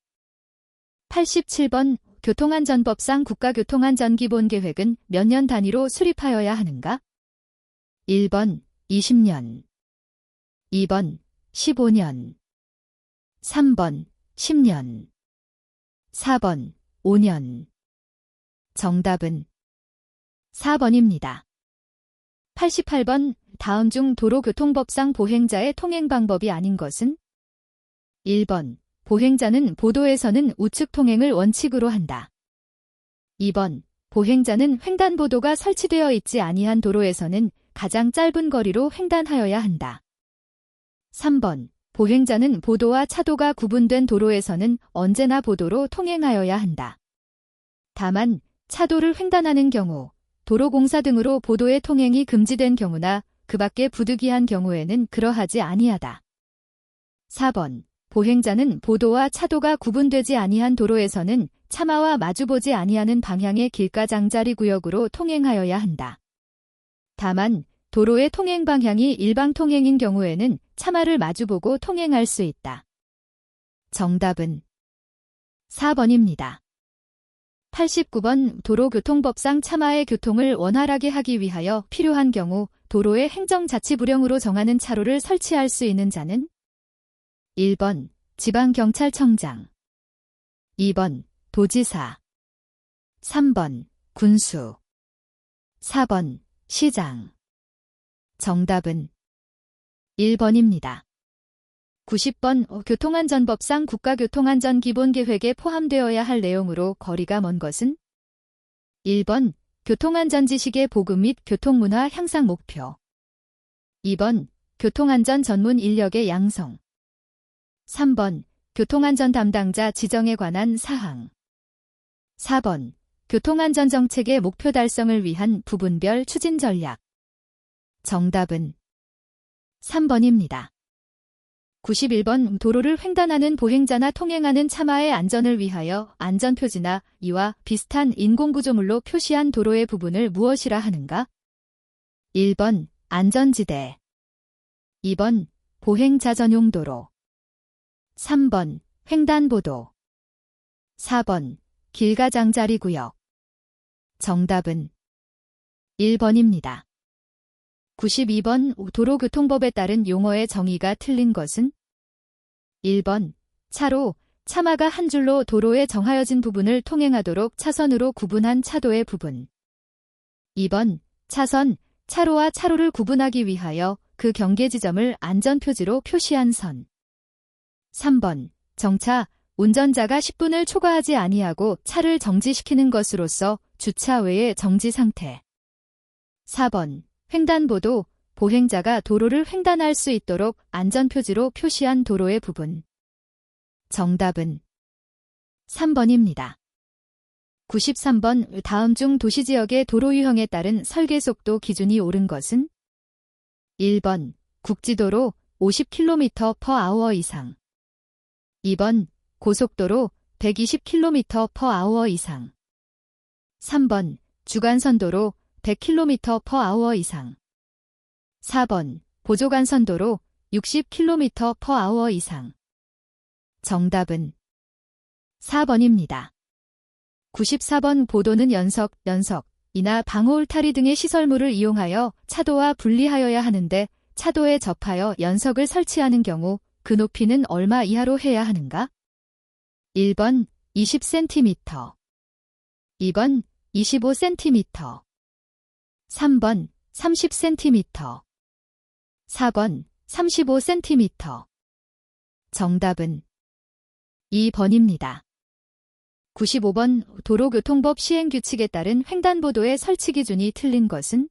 S1: 87번 교통안전법상 국가교통안전기본계획은 몇 년 단위로 수립하여야 하는가? 1번 20년, 2번 15년, 3번 10년, 4번 5년. 정답은 4번입니다. 88번 다음 중 도로교통법상 보행자의 통행 방법이 아닌 것은? 1번. 보행자는 보도에서는 우측 통행을 원칙으로 한다. 2번. 보행자는 횡단보도가 설치되어 있지 아니한 도로에서는 가장 짧은 거리로 횡단하여야 한다. 3번. 보행자는 보도와 차도가 구분된 도로에서는 언제나 보도로 통행하여야 한다. 다만 차도를 횡단하는 경우, 도로공사 등으로 보도의 통행이 금지된 경우나 그 밖에 부득이한 경우에는 그러하지 아니하다. 4번. 보행자는 보도와 차도가 구분되지 아니한 도로에서는 차마와 마주보지 아니하는 방향의 길가 장자리 구역으로 통행하여야 한다. 다만 도로의 통행 방향이 일방 통행인 경우에는 차마를 마주보고 통행할 수 있다. 정답은 4번입니다. 89번 도로교통법상 차마의 교통을 원활하게 하기 위하여 필요한 경우 도로의 행정자치부령으로 정하는 차로를 설치할 수 있는 자는? 1번 지방경찰청장, 2번 도지사, 3번 군수, 4번 시장. 정답은 1번입니다. 90번 교통안전법상 국가교통안전기본계획에 포함되어야 할 내용으로 거리가 먼 것은? 1번 교통안전지식의 보급 및 교통문화 향상 목표, 2번 교통안전 전문 인력의 양성, 3번 교통안전 담당자 지정에 관한 사항, 4번 교통안전정책의 목표 달성을 위한 부분별 추진 전략. 정답은 3번입니다. 91번 도로를 횡단하는 보행자나 통행하는 차마의 안전을 위하여 안전표지나 이와 비슷한 인공구조물로 표시한 도로의 부분을 무엇이라 하는가? 1번 안전지대, 2번 보행자 전용 도로, 3번 횡단보도, 4번 길가장자리구역. 정답은 1번입니다. 92번 도로교통법에 따른 용어의 정의가 틀린 것은? 1번 차로, 차마가 한 줄로 도로에 정하여진 부분을 통행하도록 차선으로 구분한 차도의 부분. 2번 차선, 차로와 차로를 구분하기 위하여 그 경계 지점을 안전표지로 표시한 선. 3번 정차, 운전자가 10분을 초과하지 아니하고 차를 정지시키는 것으로서 주차 외의 정지 상태. 4번 횡단보도, 보행자가 도로를 횡단할 수 있도록 안전표지로 표시한 도로의 부분. 정답은 3번입니다. 93번 다음 중 도시지역의 도로 유형에 따른 설계속도 기준이 옳은 것은? 1번 국지도로 50km/h 이상, 2번 고속도로 120km/h 이상, 3번 주간선도로 100km/h 이상, 4번 보조간선도로 60km/h 이상. 정답은 4번입니다. 94번 보도는 연석이나 방호 울타리 등의 시설물을 이용하여 차도와 분리하여야 하는데 차도에 접하여 연석을 설치하는 경우 그 높이는 얼마 이하로 해야 하는가? 1번 20cm, 2번 25cm, 3번 30cm, 4번 35cm. 정답은 2번입니다. 95번 도로교통법 시행규칙에 따른 횡단보도의 설치 기준이 틀린 것은?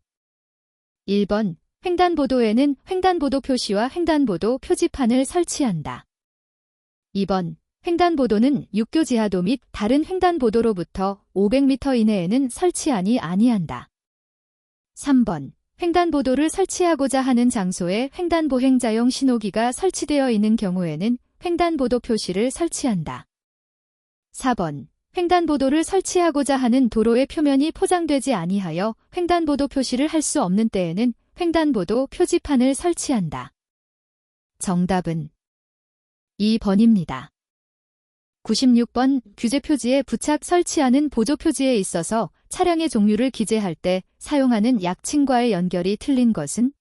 S1: 1번 횡단보도에는 횡단보도 표시와 횡단보도 표지판을 설치한다. 2번 횡단보도는 육교 지하도 및 다른 횡단보도로부터 500m 이내에는 설치하니 아니한다. 3번 횡단보도를 설치하고자 하는 장소에 횡단보행자용 신호기가 설치되어 있는 경우에는 횡단보도 표시를 설치한다. 4번 횡단보도를 설치하고자 하는 도로의 표면이 포장되지 아니하여 횡단보도 표시를 할 수 없는 때에는 횡단보도 표지판을 설치한다. 정답은 2번입니다. 96번 규제표지에 부착 설치하는 보조표지에 있어서 차량의 종류를 기재할 때 사용하는 약칭과의 연결이 틀린 것은?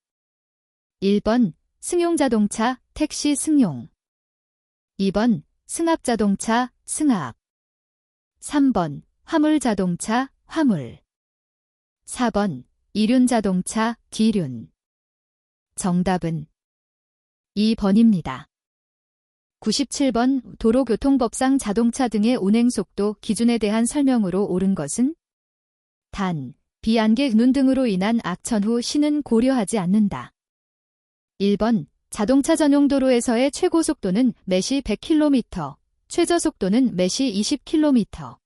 S1: 1번 승용자동차, 택시 승용, 2번 승합자동차, 승합, 3번 화물자동차, 화물, 4번 이륜자동차, 기륜. 정답은 2번입니다. 97번 도로교통법상 자동차 등의 운행속도 기준에 대한 설명으로 옳은 것은 단, 비안개 눈 등으로 인한 악천 후 시는 고려하지 않는다. 1번 자동차 전용 도로에서의 최고속도는 매시 100km, 최저속도는 매시 20km.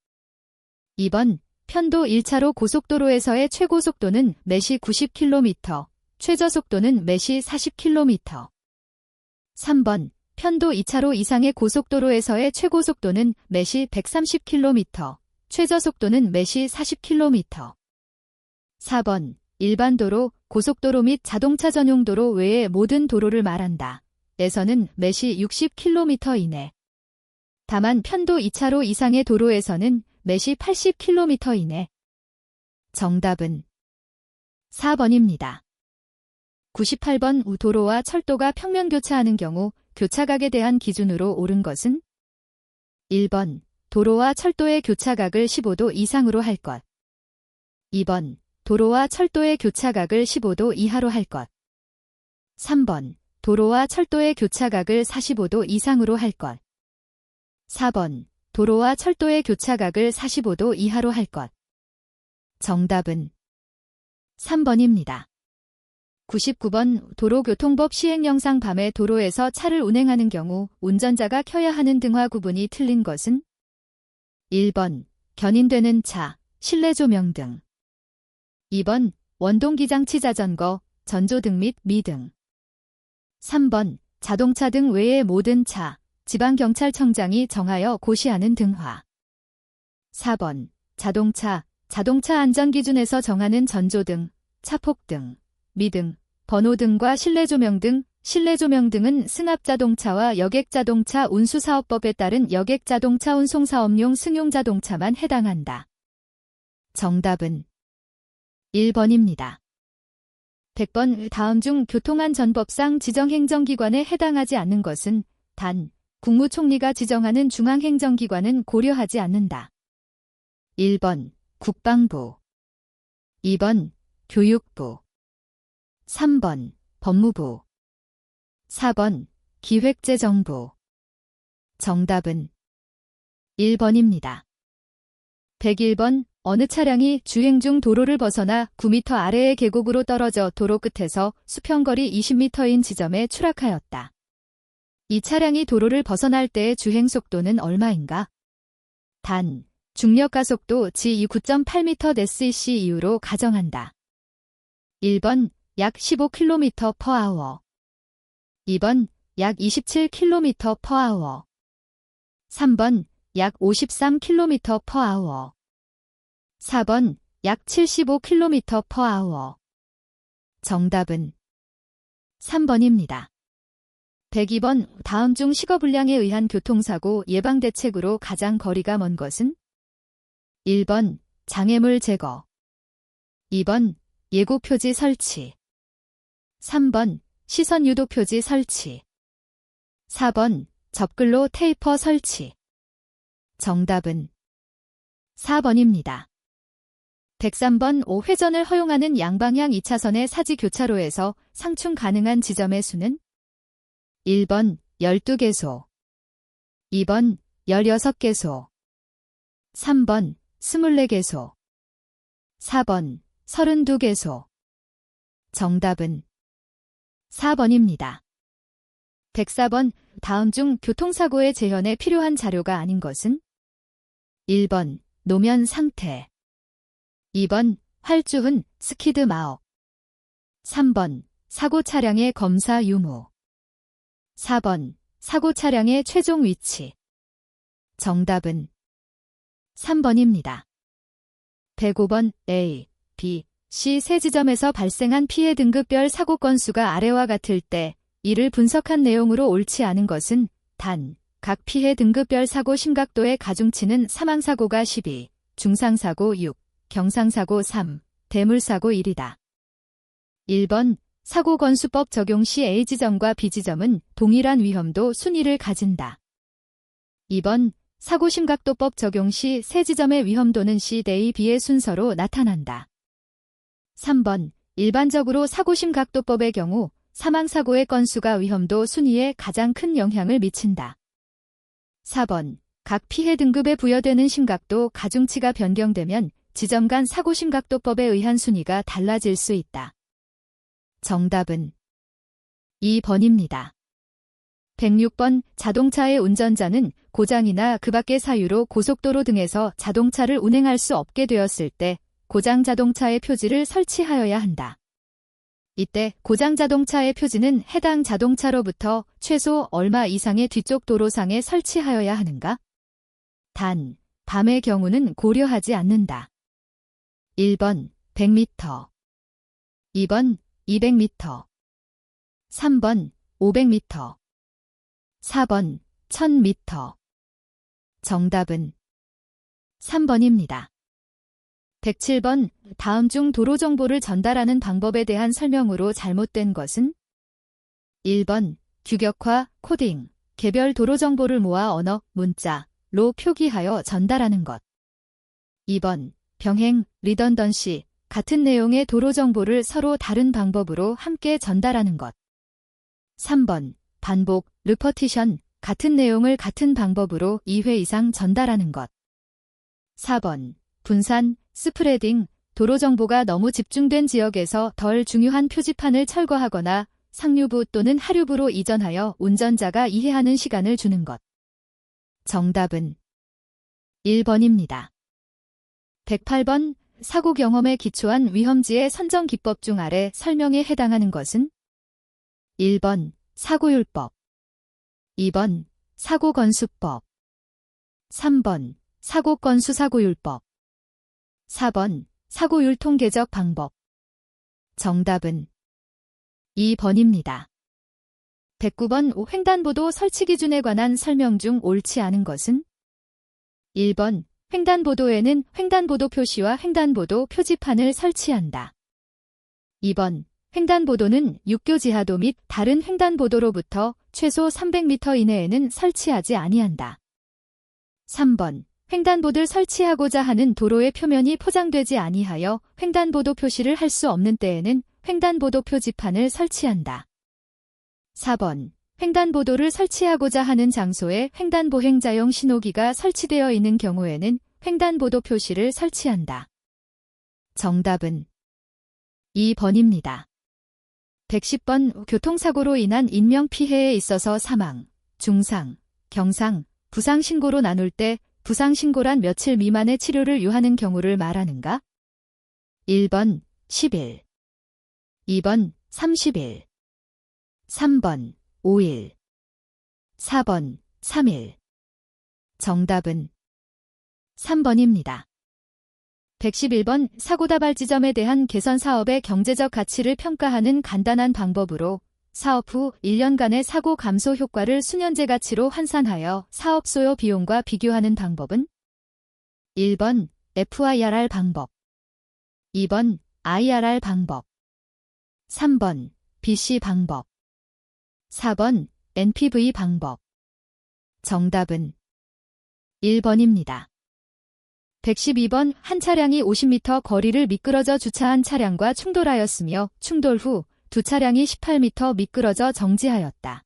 S1: 2번 편도 1차로 고속도로에서의 최고속도는 매시 90km, 최저속도는 매시 40km. 3번 편도 2차로 이상의 고속도로에서의 최고속도는 매시 130km, 최저속도는 매시 40km. 4번 일반도로, 고속도로 및 자동차 전용도로 외의 모든 도로를 말한다. 에서는 매시 60km 이내. 다만 편도 2차로 이상의 도로에서는 매시 80km 이내. 정답은 4번입니다. 98번 도로와 철도가 평면 교차하는 경우 교차각에 대한 기준으로 옳은 것은 1번 도로와 철도의 교차각을 15도 이상으로 할 것. 2번 도로와 철도의 교차각을 15도 이하로 할 것. 3번 도로와 철도의 교차각을 45도 이상으로 할 것. 4번 도로와 철도의 교차각을 45도 이하로 할 것. 정답은 3번입니다. 99번 도로교통법 시행령상 밤에 도로에서 차를 운행하는 경우 운전자가 켜야 하는 등화 구분이 틀린 것은 1번 견인되는 차, 실내 조명 등. 2번 원동기장치 자전거, 전조등 및 미등. 3번 자동차 등 외의 모든 차, 지방경찰청장이 정하여 고시하는 등화. 4번 자동차 안전기준에서 정하는 전조등, 차폭등, 미등, 번호등과 실내조명 등. 실내조명등은 승합자동차와 여객자동차 운수사업법에 따른 여객자동차 운송사업용 승용자동차만 해당한다. 정답은 1번입니다. 100번 다음 중 교통안전법상 지정행정기관에 해당하지 않는 것은 단, 국무총리가 지정하는 중앙행정기관은 고려하지 않는다. 1번 국방부, 2번 교육부, 3번 법무부, 4번 기획재정부. 정답은 1번입니다. 101번 어느 차량이 주행 중 도로를 벗어나 9m 아래의 계곡으로 떨어져 도로 끝에서 수평거리 20m인 지점에 추락하였다. 이 차량이 도로를 벗어날 때의 주행속도는 얼마인가? 단, 중력가속도 g 9.8m/s 이후로 가정한다. 1번 약 15km/h, 2번 약 27km/h, 3번 약 53km/h, 4번 약 75km/h. 정답은 3번입니다. 102번 다음 중 식어불량에 의한 교통사고 예방대책으로 가장 거리가 먼 것은 1번 장애물 제거, 2번 예고표지 설치, 3번 시선 유도 표지 설치, 4번 접글로 테이퍼 설치. 정답은 4번입니다. 103번 5회전을 허용하는 양방향 2차선의 사지 교차로에서 상충 가능한 지점의 수는 1번 12개소, 2번 16개소, 3번 24개소, 4번 32개소. 정답은 4번입니다. 104번 다음 중 교통사고의 재현에 필요한 자료가 아닌 것은 1번 노면 상태, 2번 활주흔 스키드 마업, 3번 사고 차량의 검사 유무, 4번 사고 차량의 최종 위치. 정답은 3번입니다. 105번 A, B, C 세 지점에서 발생한 피해 등급별 사고 건수가 아래와 같을 때 이를 분석한 내용으로 옳지 않은 것은 단, 각 피해 등급별 사고 심각도의 가중치는 사망사고가 12, 중상사고 6, 경상사고 3, 대물사고 1이다. 1번 사고건수법 적용 시 A지점과 B지점은 동일한 위험도 순위를 가진다. 2번 사고심각도법 적용 시 세 지점의 위험도는 C 대 B의 순서로 나타난다. 3번 일반적으로 사고심각도법의 경우 사망사고의 건수가 위험도 순위에 가장 큰 영향을 미친다. 4번. 각 피해 등급에 부여되는 심각도 가중치가 변경되면 지점 간 사고 심각도법에 의한 순위가 달라질 수 있다. 정답은 2번입니다. 106번. 자동차의 운전자는 고장이나 그 밖의 사유로 고속도로 등에서 자동차를 운행할 수 없게 되었을 때 고장 자동차의 표지를 설치하여야 한다. 이때 고장 자동차의 표지는 해당 자동차로부터 최소 얼마 이상의 뒤쪽 도로상에 설치하여야 하는가? 단, 밤의 경우는 고려하지 않는다. 1번 100m, 2번 200m, 3번 500m, 4번 1000m. 정답은 3번입니다. 107번. 다음 중 도로 정보를 전달하는 방법에 대한 설명으로 잘못된 것은? 1번 규격화, 코딩, 개별 도로 정보를 모아 언어, 문자로 표기하여 전달하는 것. 2번 병행, 리던던시, 같은 내용의 도로 정보를 서로 다른 방법으로 함께 전달하는 것. 3번 반복, 르퍼티션, 같은 내용을 같은 방법으로 2회 이상 전달하는 것. 4번 분산, 스프레딩, 도로 정보가 너무 집중된 지역에서 덜 중요한 표지판을 철거하거나 상류부 또는 하류부로 이전하여 운전자가 이해하는 시간을 주는 것. 정답은 1번입니다. 108번. 사고 경험에 기초한 위험지의 선정 기법 중 아래 설명에 해당하는 것은? 1번 사고율법, 2번 사고건수법, 3번 사고건수 사고율법, 4번 사고율 통계적 방법. 정답은 2번입니다. 109번. 횡단보도 설치 기준에 관한 설명 중 옳지 않은 것은? 1번 횡단보도에는 횡단보도 표시와 횡단보도 표지판을 설치한다. 2번 횡단보도는 육교 지하도 및 다른 횡단보도로부터 최소 300m 이내에는 설치하지 아니한다. 3번 횡단보도를 설치하고자 하는 도로의 표면이 포장되지 아니하여 횡단보도 표시를 할 수 없는 때에는 횡단보도 표지판을 설치한다. 4번 횡단보도를 설치하고자 하는 장소에 횡단보행자용 신호기가 설치되어 있는 경우에는 횡단보도 표시를 설치한다. 정답은 2번입니다. 110번. 교통사고로 인한 인명피해에 있어서 사망, 중상, 경상, 부상신고로 나눌 때 부상신고란 며칠 미만의 치료를 요하는 경우를 말하는가? 1번 10일, 2번 30일, 3번 5일, 4번 3일. 정답은 3번입니다. 111번. 사고다발 지점에 대한 개선 사업의 경제적 가치를 평가하는 간단한 방법으로 사업 후 1년간의 사고 감소 효과를 수년제 가치로 환산하여 사업 소요 비용과 비교하는 방법은? 1번 FIRR 방법, 2번 IRR 방법, 3번 BC 방법, 4번 NPV 방법. 정답은 1번입니다. 112번. 한 차량이 50m 거리를 미끄러져 주차한 차량과 충돌하였으며 충돌 후 두 차량이 18m 미끄러져 정지하였다.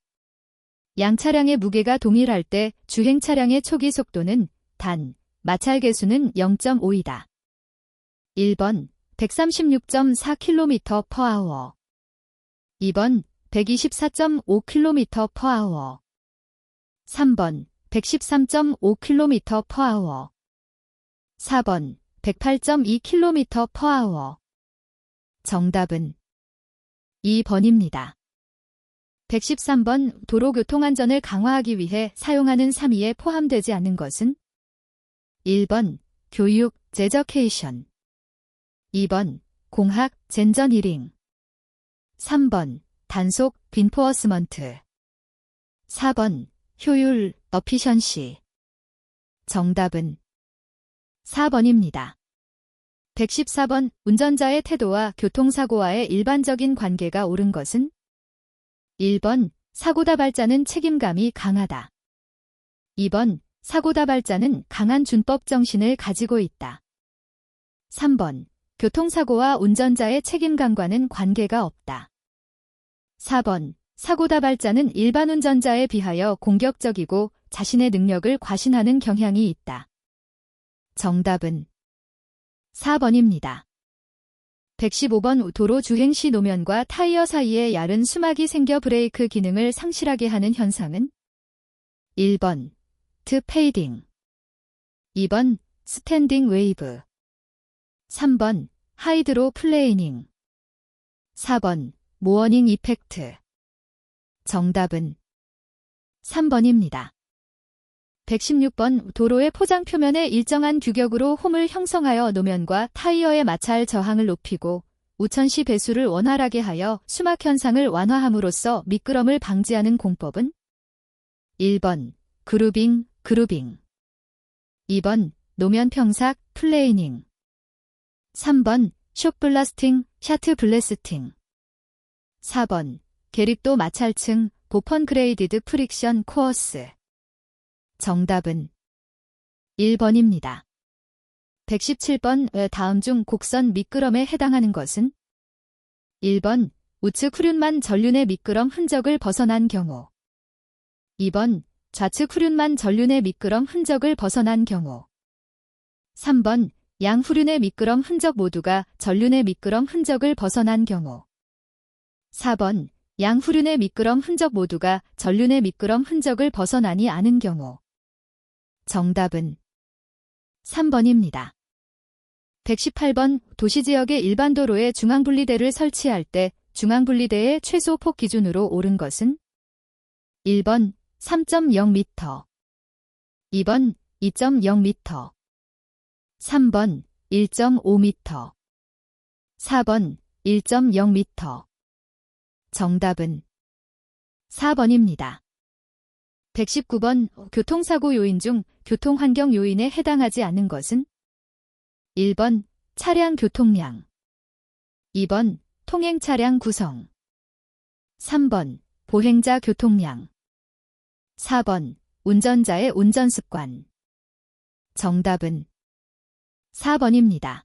S1: 양 차량의 무게가 동일할 때 주행 차량의 초기 속도는 단, 마찰 계수는 0.5이다. 1번 136.4km/h, 2번 124.5km/h, 3번 113.5km/h, 4번 108.2km/h. 정답은 2번입니다. 113번. 도로교통안전을 강화하기 위해 사용하는 3위에 포함되지 않는 것은? 1번 교육, 제저케이션, 2번 공학, 젠저니링, 3번 단속, 빈포어스먼트, 4번 효율, 어피션시. 정답은 4번입니다. 114번. 운전자의 태도와 교통사고와의 일반적인 관계가 옳은 것은? 1번 사고다발자는 책임감이 강하다. 2번 사고다발자는 강한 준법 정신을 가지고 있다. 3번 교통사고와 운전자의 책임감과는 관계가 없다. 4번. 사고 다발자는 일반 운전자에 비하여 공격적이고 자신의 능력을 과신하는 경향이 있다. 정답은 4번입니다. 115번. 도로 주행 시 노면과 타이어 사이에 얇은 수막이 생겨 브레이크 기능을 상실하게 하는 현상은? 1번. 페이딩. 2번. 스탠딩 웨이브. 3번. 하이드로 플레이닝. 4번. 모어닝 이펙트. 정답은 3번입니다. 116번. 도로의 포장 표면에 일정한 규격으로 홈을 형성하여 노면과 타이어의 마찰 저항을 높이고 우천 시 배수를 원활하게 하여 수막 현상을 완화함으로써 미끄럼을 방지하는 공법은? 1번. 그루빙. 2번. 노면 평삭, 플레이닝. 3번. 숏블라스팅, 샤트 블래스팅. 4번. 계립도 마찰층, 보펀 그레이디드 프릭션 코어스. 정답은 1번입니다. 117번. 다음 중 곡선 미끄럼에 해당하는 것은? 1번. 우측 후륜만 전륜의 미끄럼 흔적을 벗어난 경우. 2번. 좌측 후륜만 전륜의 미끄럼 흔적을 벗어난 경우. 3번. 양 후륜의 미끄럼 흔적 모두가 전륜의 미끄럼 흔적을 벗어난 경우. 4번. 양 후륜의 미끄럼 흔적 모두가 전륜의 미끄럼 흔적을 벗어나지 않은 경우. 정답은 3번입니다. 118번. 도시지역의 일반 도로에 중앙분리대를 설치할 때 중앙분리대의 최소 폭 기준으로 옳은 것은? 1번. 3.0m. 2번. 2.0m. 3번. 1.5m. 4번. 1.0m. 정답은 4번입니다. 119번. 교통사고 요인 중 교통환경 요인에 해당하지 않는 것은? 1번. 차량 교통량. 2번. 통행 차량 구성. 3번. 보행자 교통량. 4번. 운전자의 운전습관. 정답은 4번입니다.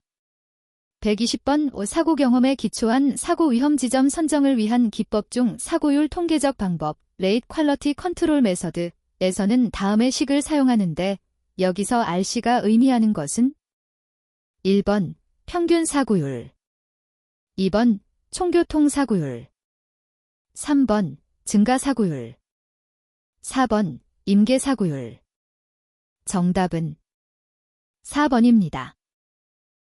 S1: 120번. 사고 경험에 기초한 사고 위험 지점 선정을 위한 기법 중 사고율 통계적 방법, 레이트 퀄러티 컨트롤 메서드에서는 다음의 식을 사용하는데 여기서 RC가 의미하는 것은? 1번. 평균 사고율. 2번. 총교통 사고율. 3번. 증가 사고율. 4번. 임계 사고율. 정답은 4번입니다.